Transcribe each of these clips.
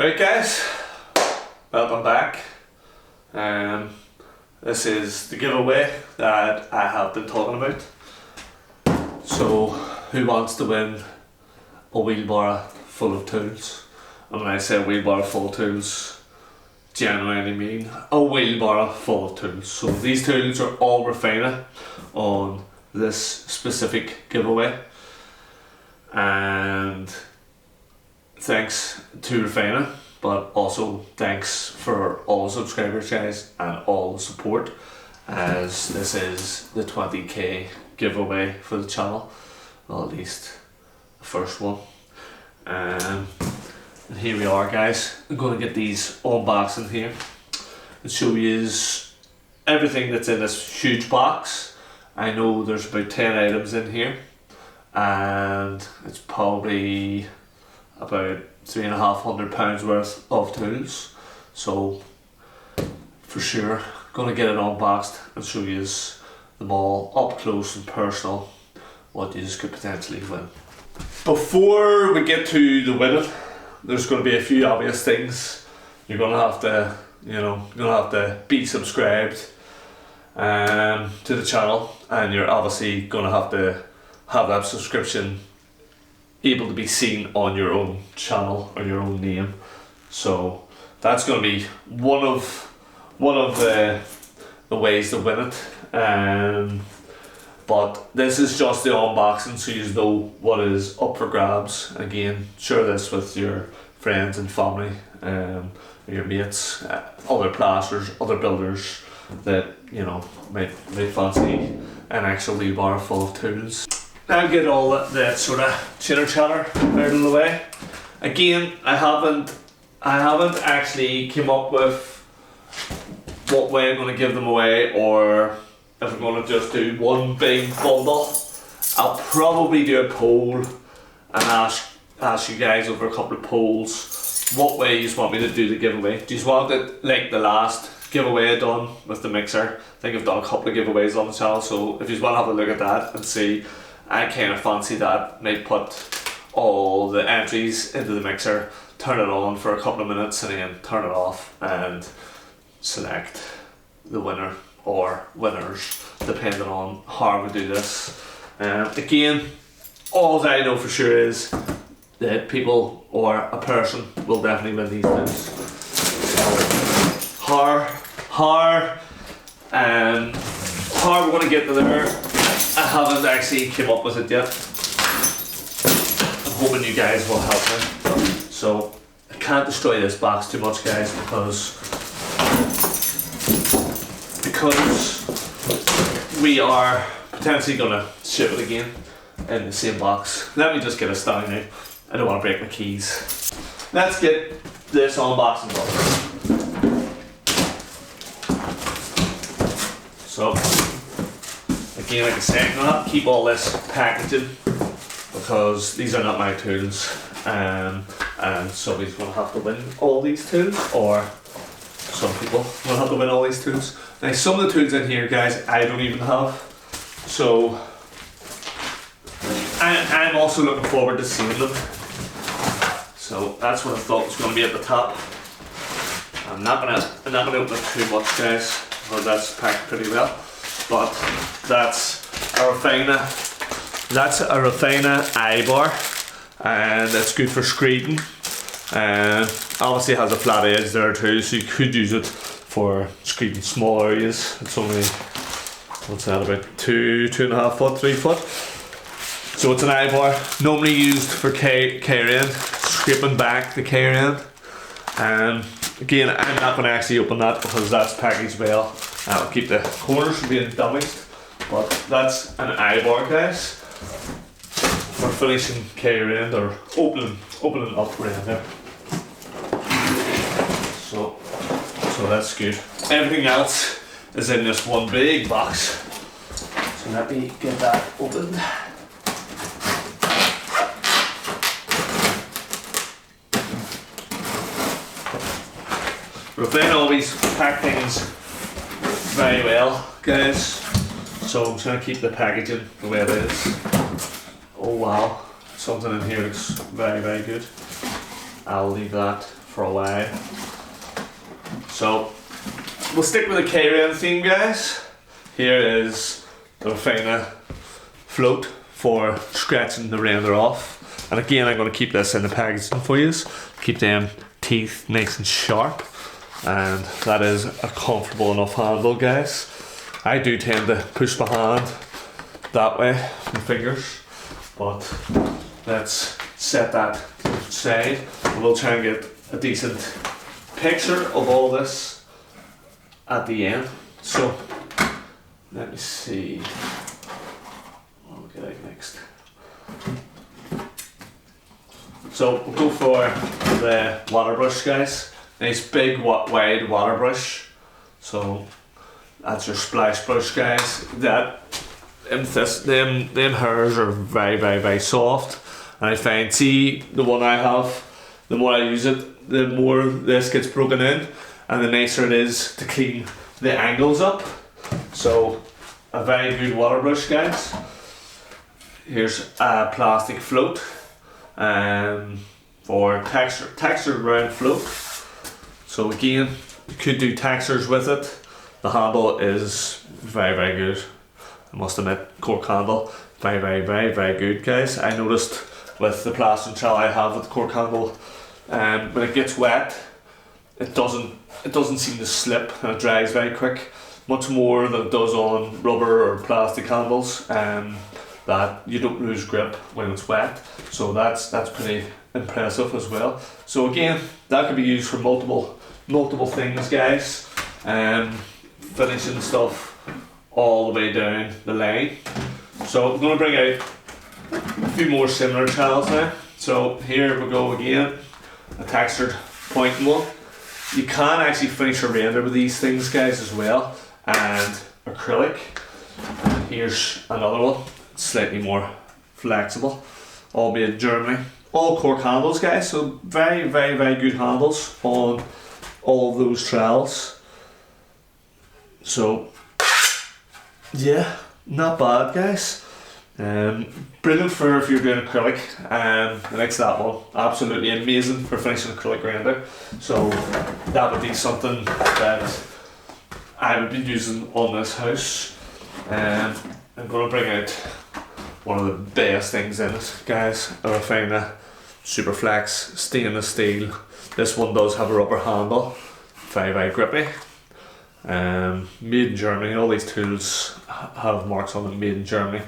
Right guys, welcome back. This is the giveaway that I have been talking about. So who wants to win a wheelbarrow full of tools? And when I say wheelbarrow full of tools, genuinely mean a wheelbarrow full of tools. So these tools are all Refina on this specific giveaway, and thanks to Refina, but also thanks for all the subscribers guys and all the support, as this is the 20k giveaway for the channel, well, at least the first one. And here we are guys. I'm going to get these unboxed in here and show you everything that's in this huge box. I know there's about 10 items in here, and it's probably about £350 worth of tools, so for sure gonna get it unboxed and show you them all up close and personal, what you could potentially win. Before we get to the winning, there's going to be a few obvious things. You're gonna have to be subscribed to the channel, and you're obviously gonna have to have that subscription able to be seen on your own channel or your own name. So that's going to be one of the ways to win it. But this is just the unboxing, so you know what is up for grabs. Again, share this with your friends and family, your mates, other plasterers, other builders that might fancy an actual wheelbarrow full of tools. Now get all that sort of chitter chatter out of the way. Again, I haven't actually came up with what way I'm going to give them away, or if I'm going to just do one big bundle. I'll probably do a poll and ask you guys over a couple of polls what way you want me to do the giveaway. Do you want it like the last giveaway I done with the mixer? I think I've done a couple of giveaways on the channel, so if you want to have a look at that and see, I kind of fancy that. Might put all the entries into the mixer, turn it on for a couple of minutes, and then turn it off and select the winner or winners, depending on how we do this. Again, all I know for sure is that people or a person will definitely win these things. How we're going to get to there, I haven't actually came up with it yet. I'm hoping you guys will help me. So I can't destroy this box too much guys, because we are potentially going to ship it again in the same box. Let me just get us down now. I don't want to break my keys. Let's get this unboxing done. So again, like I said, I'm going to have to keep all this packaging because these are not my tools, and somebody's going to have to win all these tools, or some people will have to win all these tools. Now some of the tools in here guys I don't even have, so I'm also looking forward to seeing them. So that's what I thought was going to be at the top. I'm not gonna open it too much guys, because that's packed pretty well. But that's a Refina eye bar, and it's good for screeding. Obviously it has a flat edge there too, so you could use it for screeding small areas. It's only, what's that, about 2.5 foot, 3 foot. So it's an eye bar, normally used for K-end, scraping back the K-end. Again, I'm not going to actually open that because that's packaged well. I'll keep the corners from being damaged, but that's an eye bar guys for finishing K-end or opening up render. So that's good. Everything else is in this one big box. So let me get that opened. Refina always pack things very well guys, so I'm trying to keep the packaging the way it is. Oh wow, something in here looks very, very good. I'll leave that for a while. So we'll stick with the K-Rain theme, guys. Here is the Refina float for scratching the render off. And again, I'm going to keep this in the packaging for you. Keep them teeth nice and sharp. And that is a comfortable enough handle, guys. I do tend to push my hand that way, my fingers. But let's set that aside. We'll try and get a decent picture of all this at the end. So let me see what we'll get out next. So we'll go for the water brush, guys. Nice big wide water brush. So that's your splash brush, guys. Them hairs are very soft, and I find, see the one I have, the more I use it, the more this gets broken in, and the nicer it is to clean the angles up. So a very good water brush, guys. Here's a plastic float for textured round float. So again, you could do textures with it. The handle is very good. I must admit, cork handle, very good, guys. I noticed with the plastering trowel I have with the cork handle, when it gets wet, it doesn't seem to slip and it dries very quick, much more than it does on rubber or plastic handles. That you don't lose grip when it's wet, so that's pretty impressive as well. So again, that could be used for multiple things, guys. Finishing stuff all the way down the line. So I'm going to bring out a few more similar trowels now. So here we go again, a textured point one. You can actually finish a render with these things, guys, as well, and acrylic. And here's another one, slightly more flexible, albeit Germany. All cork handles, guys, so very good handles on all of those trowels. So yeah, not bad, guys. Brilliant for if you're doing acrylic. The next that one, absolutely amazing for finishing acrylic render. So that would be something that I would be using on this house. I'm going to bring out one of the best things in it, guys. A Refina Superflex stainless steel. This one does have a rubber handle, very grippy. Made in Germany. All these tools have marks on them, made in Germany.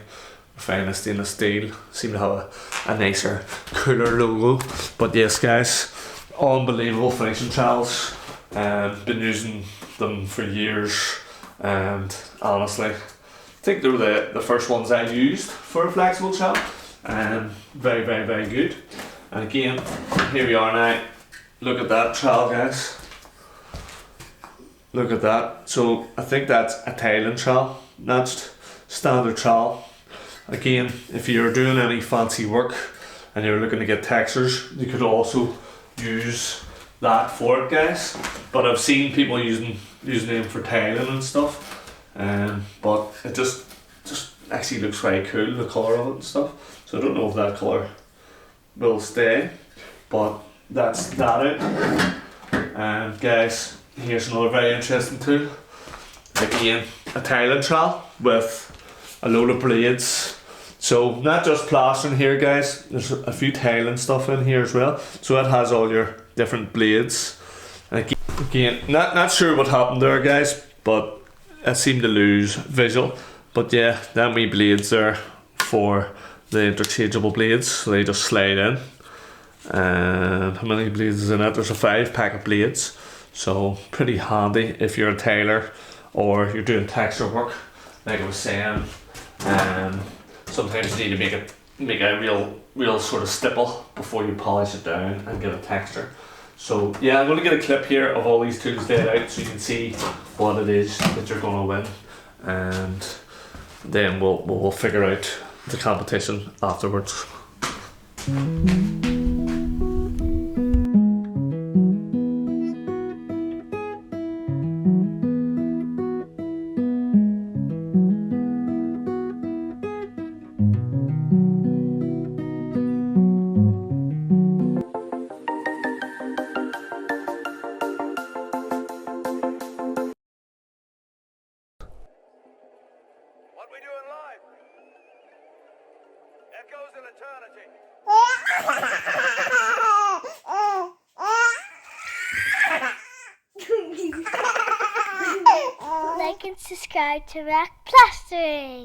Refina stainless steel. Seem to have a nicer, cooler logo. But yes, guys, unbelievable finishing trowels. Been using them for years, and honestly, I think they were the first ones I used for a flexible trowel. Very good. And again, here we are now. Look at that trowel, guys. Look at that. So I think that's a tiling trowel, not standard trowel. Again, if you're doing any fancy work and you're looking to get textures, you could also use that for it, guys. But I've seen people using them for tiling and stuff. But it just actually looks very cool, the colour of it and stuff. So I don't know if that colour will stay, but that's that out. And guys, here's another very interesting tool. Again, a tiling trowel with a load of blades. So not just plastering here, guys, there's a few tiling stuff in here as well. So it has all your different blades. And again, not sure what happened there, guys, but I seem to lose visual. But yeah, them wee blades there for the interchangeable blades, so they just slide in. And how many blades is in it? There's a 5-pack of blades, so pretty handy if you're a tailor or you're doing texture work, like I was saying. Sometimes you need to make a real sort of stipple before you polish it down and get a texture. So yeah, I'm going to get a clip here of all these tools laid out so you can see what it is that you're going to win, and then we'll figure out the competition afterwards. What we doing live? Echoes in eternity. Like and subscribe to Plastering.